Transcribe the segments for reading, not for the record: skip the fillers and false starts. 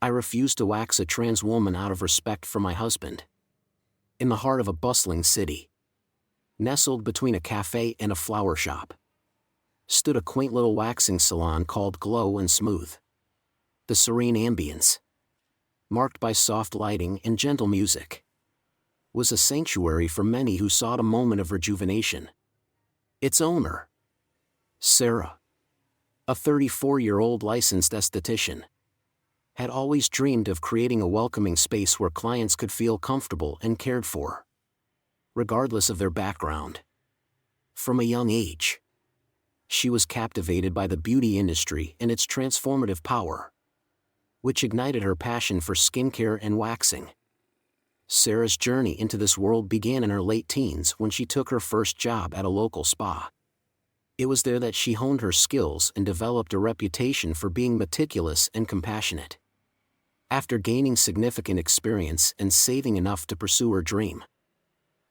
I refused to wax a trans woman out of respect for my husband. In the heart of a bustling city, nestled between a cafe and a flower shop, stood a quaint little waxing salon called Glow and Smooth. The serene ambience, marked by soft lighting and gentle music, was a sanctuary for many who sought a moment of rejuvenation. Its owner, Sarah, a 34-year-old licensed esthetician, had always dreamed of creating a welcoming space where clients could feel comfortable and cared for, regardless of their background. From a young age, she was captivated by the beauty industry and its transformative power, which ignited her passion for skincare and waxing. Sarah's journey into this world began in her late teens when she took her first job at a local spa. It was there that she honed her skills and developed a reputation for being meticulous and compassionate. After gaining significant experience and saving enough to pursue her dream,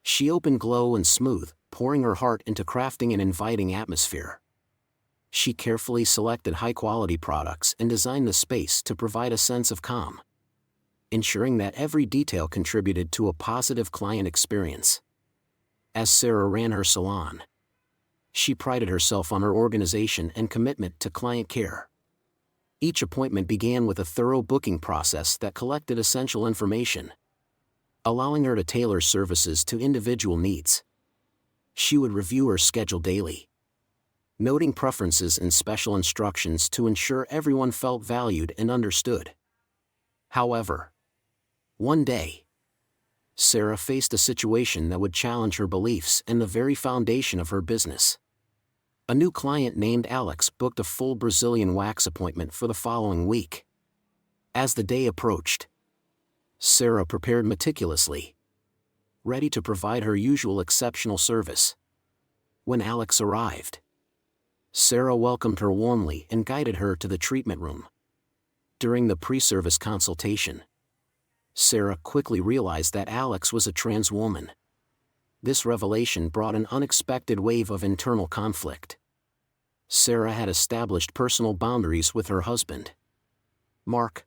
she opened Glow and Smooth, pouring her heart into crafting an inviting atmosphere. She carefully selected high-quality products and designed the space to provide a sense of calm, ensuring that every detail contributed to a positive client experience. As Sarah ran her salon, she prided herself on her organization and commitment to client care. Each appointment began with a thorough booking process that collected essential information, allowing her to tailor services to individual needs. She would review her schedule daily, noting preferences and special instructions to ensure everyone felt valued and understood. However, one day, Sarah faced a situation that would challenge her beliefs and the very foundation of her business. A new client named Alex booked a full Brazilian wax appointment for the following week. As the day approached, Sarah prepared meticulously, ready to provide her usual exceptional service. When Alex arrived, Sarah welcomed her warmly and guided her to the treatment room. During the pre-service consultation, Sarah quickly realized that Alex was a trans woman. This revelation brought an unexpected wave of internal conflict. Sarah had established personal boundaries with her husband, Mark,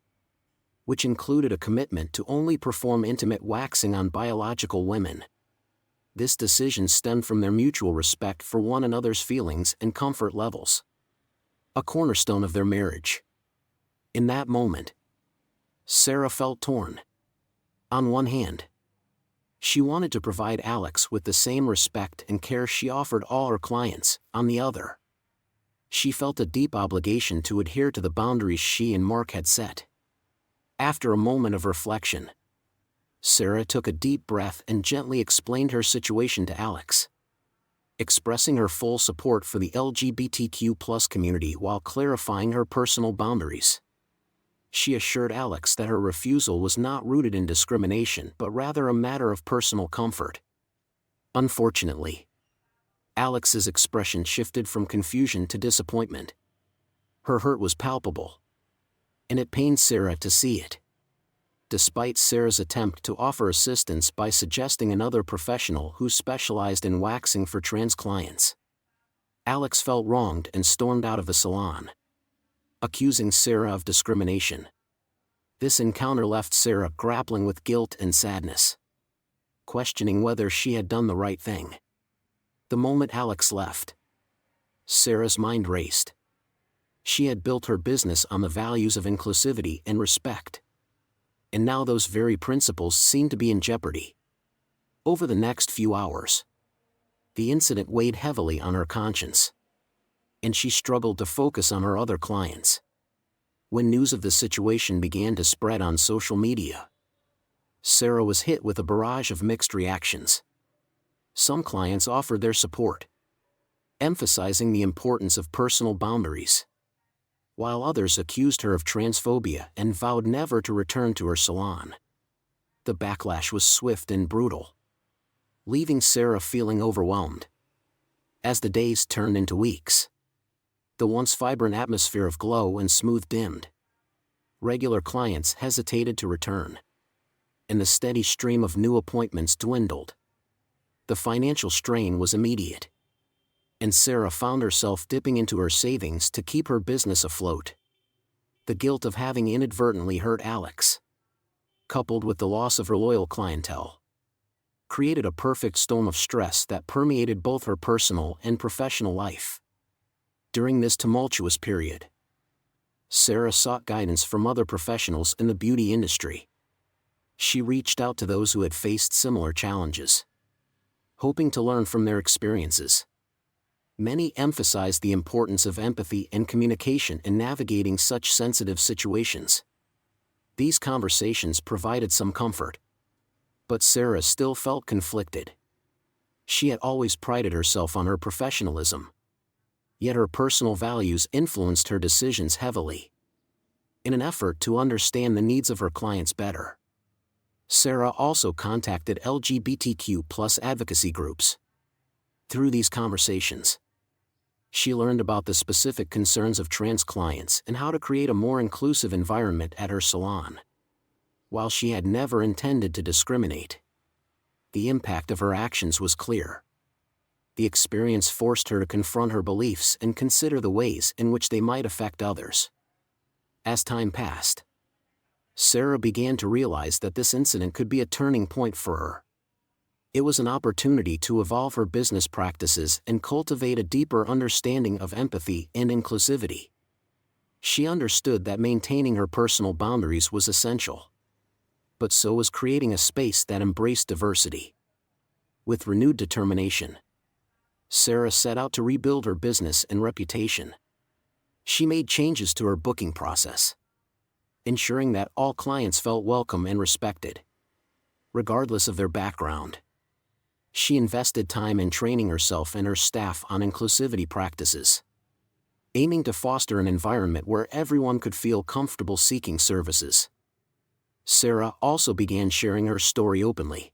which included a commitment to only perform intimate waxing on biological women. This decision stemmed from their mutual respect for one another's feelings and comfort levels, a cornerstone of their marriage. In that moment, Sarah felt torn. On one hand, she wanted to provide Alex with the same respect and care she offered all her clients. On the other, she felt a deep obligation to adhere to the boundaries she and Mark had set. After a moment of reflection, Sarah took a deep breath and gently explained her situation to Alex, expressing her full support for the LGBTQ+ community while clarifying her personal boundaries. She assured Alex that her refusal was not rooted in discrimination but rather a matter of personal comfort. Unfortunately, Alex's expression shifted from confusion to disappointment. Her hurt was palpable, and it pained Sarah to see it. Despite Sarah's attempt to offer assistance by suggesting another professional who specialized in waxing for trans clients, Alex felt wronged and stormed out of the salon, accusing Sarah of discrimination. This encounter left Sarah grappling with guilt and sadness, questioning whether she had done the right thing. The moment Alex left, Sarah's mind raced. She had built her business on the values of inclusivity and respect, and now those very principles seemed to be in jeopardy. Over the next few hours, the incident weighed heavily on her conscience, and she struggled to focus on her other clients. When news of the situation began to spread on social media, Sarah was hit with a barrage of mixed reactions. Some clients offered their support, emphasizing the importance of personal boundaries, while others accused her of transphobia and vowed never to return to her salon. The backlash was swift and brutal, leaving Sarah feeling overwhelmed. As the days turned into weeks, the once vibrant atmosphere of Glow and Smooth dimmed. Regular clients hesitated to return, and the steady stream of new appointments dwindled. The financial strain was immediate, and Sarah found herself dipping into her savings to keep her business afloat. The guilt of having inadvertently hurt Alex, coupled with the loss of her loyal clientele, created a perfect storm of stress that permeated both her personal and professional life. During this tumultuous period, Sarah sought guidance from other professionals in the beauty industry. She reached out to those who had faced similar challenges, hoping to learn from their experiences. Many emphasized the importance of empathy and communication in navigating such sensitive situations. These conversations provided some comfort, but Sarah still felt conflicted. She had always prided herself on her professionalism, yet her personal values influenced her decisions heavily. In an effort to understand the needs of her clients better, Sarah also contacted LGBTQ+ advocacy groups. Through these conversations, she learned about the specific concerns of trans clients and how to create a more inclusive environment at her salon. While she had never intended to discriminate, the impact of her actions was clear. The experience forced her to confront her beliefs and consider the ways in which they might affect others. As time passed, Sarah began to realize that this incident could be a turning point for her. It was an opportunity to evolve her business practices and cultivate a deeper understanding of empathy and inclusivity. She understood that maintaining her personal boundaries was essential, but so was creating a space that embraced diversity. With renewed determination, Sarah set out to rebuild her business and reputation. She made changes to her booking process, ensuring that all clients felt welcome and respected, regardless of their background. She invested time in training herself and her staff on inclusivity practices, aiming to foster an environment where everyone could feel comfortable seeking services. Sarah also began sharing her story openly,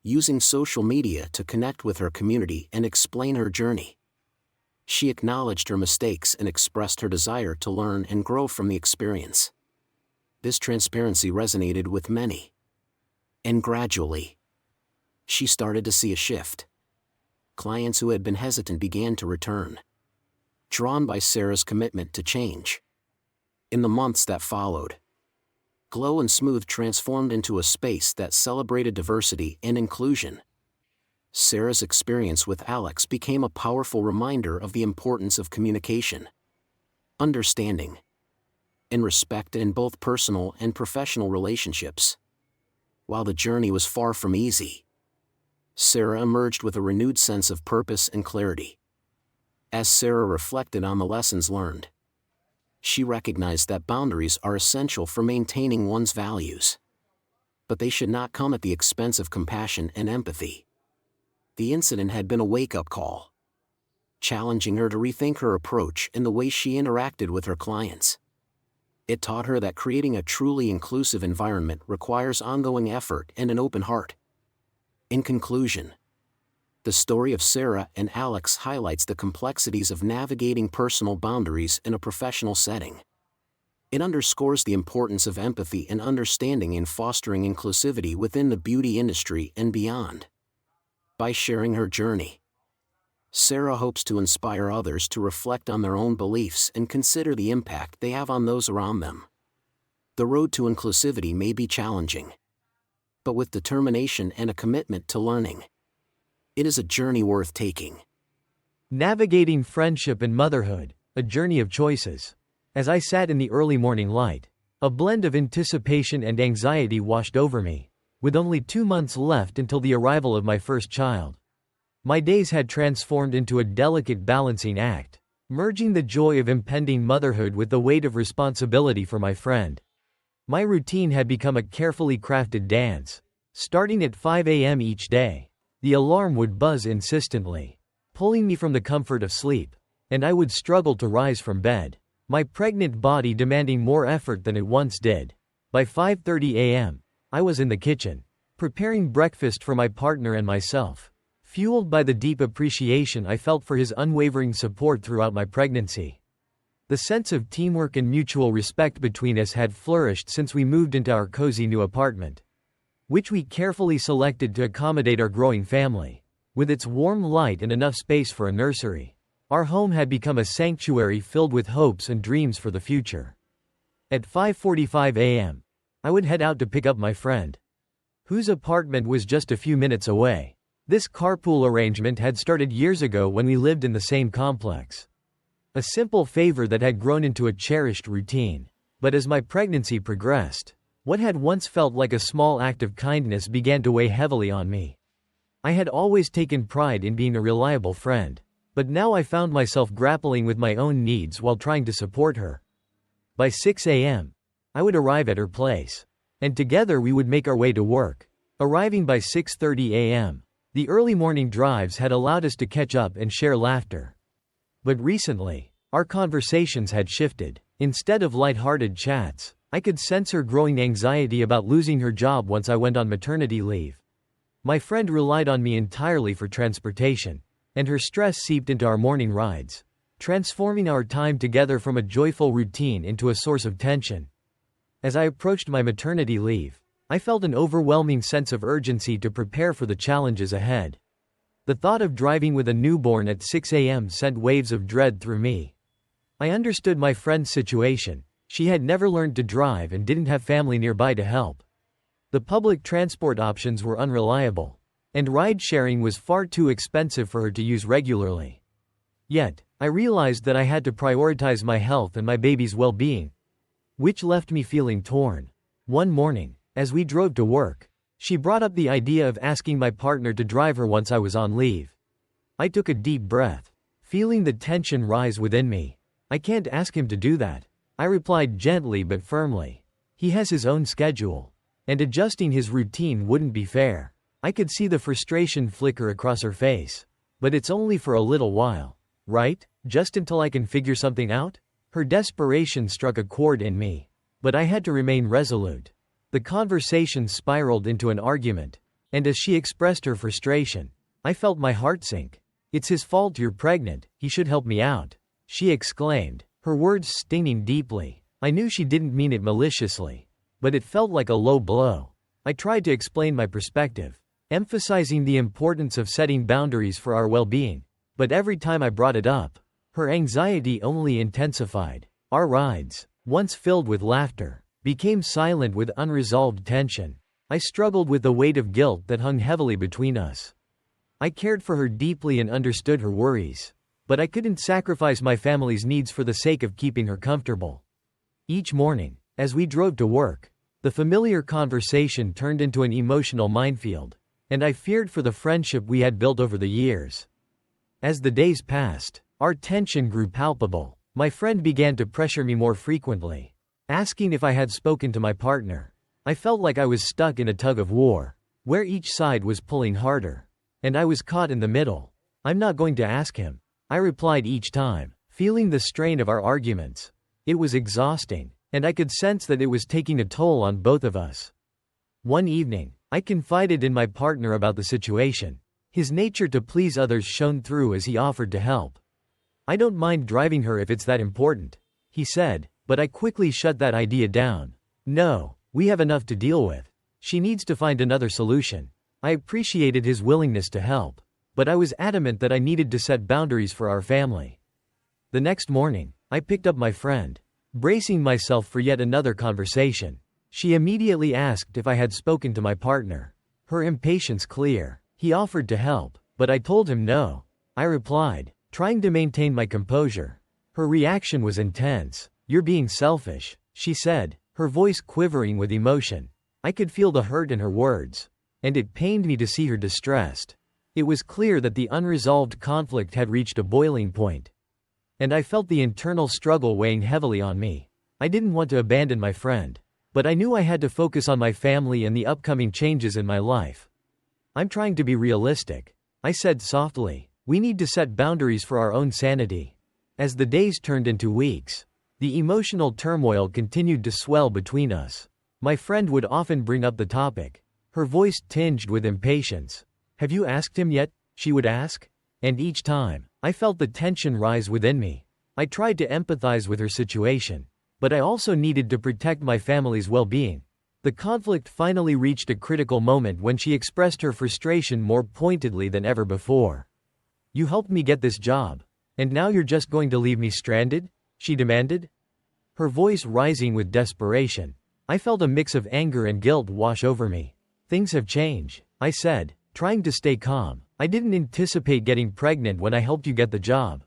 using social media to connect with her community and explain her journey. She acknowledged her mistakes and expressed her desire to learn and grow from the experience. This transparency resonated with many, and gradually, she started to see a shift. Clients who had been hesitant began to return, drawn by Sarah's commitment to change. In the months that followed, Glow and Smooth transformed into a space that celebrated diversity and inclusion. Sarah's experience with Alex became a powerful reminder of the importance of communication, understanding, and respect in both personal and professional relationships. While the journey was far from easy, Sarah emerged with a renewed sense of purpose and clarity. As Sarah reflected on the lessons learned, she recognized that boundaries are essential for maintaining one's values, but they should not come at the expense of compassion and empathy. The incident had been a wake-up call, challenging her to rethink her approach and the way she interacted with her clients. It taught her that creating a truly inclusive environment requires ongoing effort and an open heart. In conclusion, the story of Sarah and Alex highlights the complexities of navigating personal boundaries in a professional setting. It underscores the importance of empathy and understanding in fostering inclusivity within the beauty industry and beyond. By sharing her journey, Sarah hopes to inspire others to reflect on their own beliefs and consider the impact they have on those around them. The road to inclusivity may be challenging, but with determination and a commitment to learning, it is a journey worth taking. Navigating friendship and motherhood, a journey of choices. As I sat in the early morning light, a blend of anticipation and anxiety washed over me, with only 2 months left until the arrival of my first child. My days had transformed into a delicate balancing act, merging the joy of impending motherhood with the weight of responsibility for my friend. My routine had become a carefully crafted dance. Starting at 5 a.m. each day, the alarm would buzz insistently, pulling me from the comfort of sleep, and I would struggle to rise from bed, my pregnant body demanding more effort than it once did. By 5:30 a.m., I was in the kitchen, preparing breakfast for my partner and myself, fueled by the deep appreciation I felt for his unwavering support throughout my pregnancy. The sense of teamwork and mutual respect between us had flourished since we moved into our cozy new apartment, which we carefully selected to accommodate our growing family. With its warm light and enough space for a nursery, our home had become a sanctuary filled with hopes and dreams for the future. At 5:45 a.m., I would head out to pick up my friend, whose apartment was just a few minutes away. This carpool arrangement had started years ago when we lived in the same complex. A simple favor that had grown into a cherished routine. But as my pregnancy progressed, what had once felt like a small act of kindness began to weigh heavily on me. I had always taken pride in being a reliable friend, but now I found myself grappling with my own needs while trying to support her. By 6 a.m., I would arrive at her place, and together we would make our way to work. Arriving by 6:30 a.m., the early morning drives had allowed us to catch up and share laughter. But recently, our conversations had shifted. Instead of light-hearted chats, I could sense her growing anxiety about losing her job once I went on maternity leave. My friend relied on me entirely for transportation, and her stress seeped into our morning rides, transforming our time together from a joyful routine into a source of tension. As I approached my maternity leave, I felt an overwhelming sense of urgency to prepare for the challenges ahead. The thought of driving with a newborn at 6 a.m. sent waves of dread through me. I understood my friend's situation. She had never learned to drive and didn't have family nearby to help. The public transport options were unreliable, and ride-sharing was far too expensive for her to use regularly. Yet, I realized that I had to prioritize my health and my baby's well-being, which left me feeling torn. One morning, as we drove to work, she brought up the idea of asking my partner to drive her once I was on leave. I took a deep breath, feeling the tension rise within me. "I can't ask him to do that," I replied gently but firmly. "He has his own schedule, and adjusting his routine wouldn't be fair." I could see the frustration flicker across her face. "But it's only for a little while, right? Just until I can figure something out?" Her desperation struck a chord in me, but I had to remain resolute. The conversation spiraled into an argument, and as she expressed her frustration, I felt my heart sink. "It's his fault you're pregnant, he should help me out," she exclaimed, her words stinging deeply. I knew she didn't mean it maliciously, but it felt like a low blow. I tried to explain my perspective, emphasizing the importance of setting boundaries for our well-being, but every time I brought it up, her anxiety only intensified. Our rides, once filled with laughter, became silent with unresolved tension. I struggled with the weight of guilt that hung heavily between us. I cared for her deeply and understood her worries, but I couldn't sacrifice my family's needs for the sake of keeping her comfortable. Each morning, as we drove to work, the familiar conversation turned into an emotional minefield, and I feared for the friendship we had built over the years. As the days passed, our tension grew palpable. My friend began to pressure me more frequently, asking if I had spoken to my partner. I felt like I was stuck in a tug-of-war, where each side was pulling harder, and I was caught in the middle. "I'm not going to ask him," I replied each time, feeling the strain of our arguments. It was exhausting, and I could sense that it was taking a toll on both of us. One evening, I confided in my partner about the situation. His nature to please others shone through as he offered to help. "I don't mind driving her if it's that important," he said, but I quickly shut that idea down. "No, we have enough to deal with. She needs to find another solution." I appreciated his willingness to help, but I was adamant that I needed to set boundaries for our family. The next morning, I picked up my friend, bracing myself for yet another conversation. She immediately asked if I had spoken to my partner, her impatience clear. He offered to help, but I told him no. I replied, trying to maintain my composure. Her reaction was intense. "You're being selfish," she said, her voice quivering with emotion. I could feel the hurt in her words, and it pained me to see her distressed. It was clear that the unresolved conflict had reached a boiling point, and I felt the internal struggle weighing heavily on me. I didn't want to abandon my friend, but I knew I had to focus on my family and the upcoming changes in my life. "I'm trying to be realistic," I said softly. "We need to set boundaries for our own sanity." As the days turned into weeks, the emotional turmoil continued to swell between us. My friend would often bring up the topic, her voice tinged with impatience. "Have you asked him yet?" she would ask. And each time, I felt the tension rise within me. I tried to empathize with her situation, but I also needed to protect my family's well-being. The conflict finally reached a critical moment when she expressed her frustration more pointedly than ever before. "You helped me get this job, and now you're just going to leave me stranded?" she demanded. her voice rising with desperation. I felt a mix of anger and guilt wash over me. "Things have changed," I said, trying to stay calm. "I didn't anticipate getting pregnant when I helped you get the job."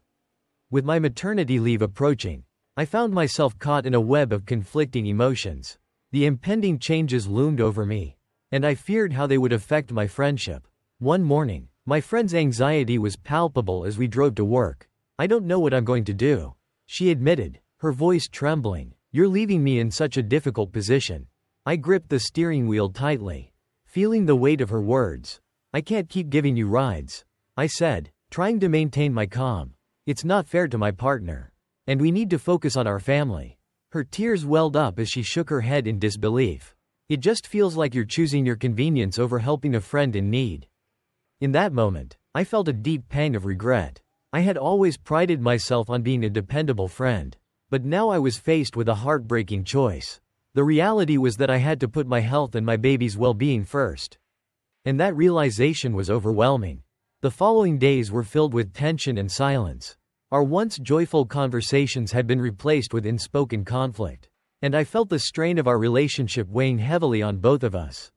With my maternity leave approaching, I found myself caught in a web of conflicting emotions. The impending changes loomed over me, and I feared how they would affect my friendship. One morning, my friend's anxiety was palpable as we drove to work. "I don't know what I'm going to do," she admitted, her voice trembling. "You're leaving me in such a difficult position." I gripped the steering wheel tightly, feeling the weight of her words. "I can't keep giving you rides," I said, trying to maintain my calm. "It's not fair to my partner. And we need to focus on our family." Her tears welled up as she shook her head in disbelief. "It just feels like you're choosing your convenience over helping a friend in need." In that moment, I felt a deep pang of regret. I had always prided myself on being a dependable friend, but now I was faced with a heartbreaking choice. The reality was that I had to put my health and my baby's well-being first. And that realization was overwhelming. The following days were filled with tension and silence. Our once joyful conversations had been replaced with unspoken conflict, and I felt the strain of our relationship weighing heavily on both of us.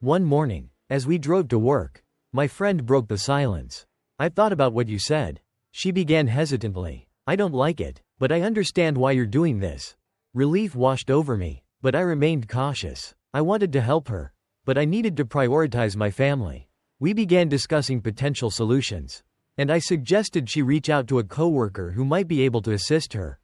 One morning, as we drove to work, my friend broke the silence. "I've thought about what you said," she began hesitantly. "I don't like it, but I understand why you're doing this." Relief washed over me, but I remained cautious. I wanted to help her, but I needed to prioritize my family. We began discussing potential solutions, and I suggested she reach out to a coworker who might be able to assist her.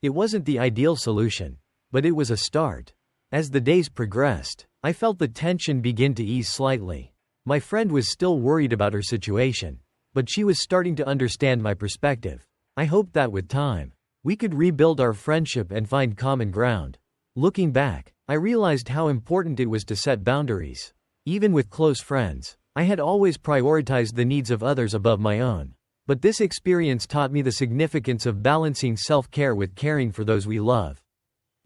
It wasn't the ideal solution, but it was a start. As the days progressed, I felt the tension begin to ease slightly. My friend was still worried about her situation, but she was starting to understand my perspective. I hoped that with time, we could rebuild our friendship and find common ground. Looking back, I realized how important it was to set boundaries. Even with close friends, I had always prioritized the needs of others above my own. But this experience taught me the significance of balancing self-care with caring for those we love.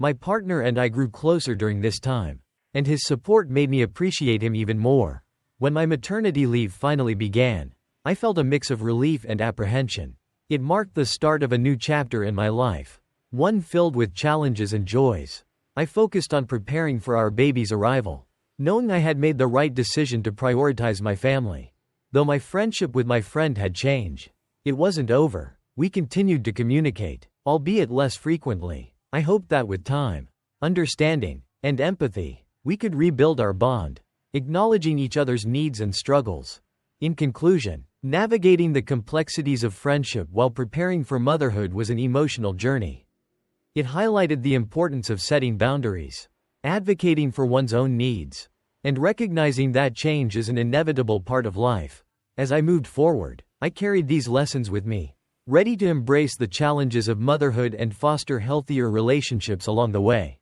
My partner and I grew closer during this time, and his support made me appreciate him even more. When my maternity leave finally began, I felt a mix of relief and apprehension. It marked the start of a new chapter in my life, one filled with challenges and joys. I focused on preparing for our baby's arrival, knowing I had made the right decision to prioritize my family. Though my friendship with my friend had changed, it wasn't over. We continued to communicate, albeit less frequently. I hoped that with time, understanding, and empathy, we could rebuild our bond, acknowledging each other's needs and struggles. In conclusion, navigating the complexities of friendship while preparing for motherhood was an emotional journey. It highlighted the importance of setting boundaries, advocating for one's own needs, and recognizing that change is an inevitable part of life. As I moved forward, I carried these lessons with me, ready to embrace the challenges of motherhood and foster healthier relationships along the way.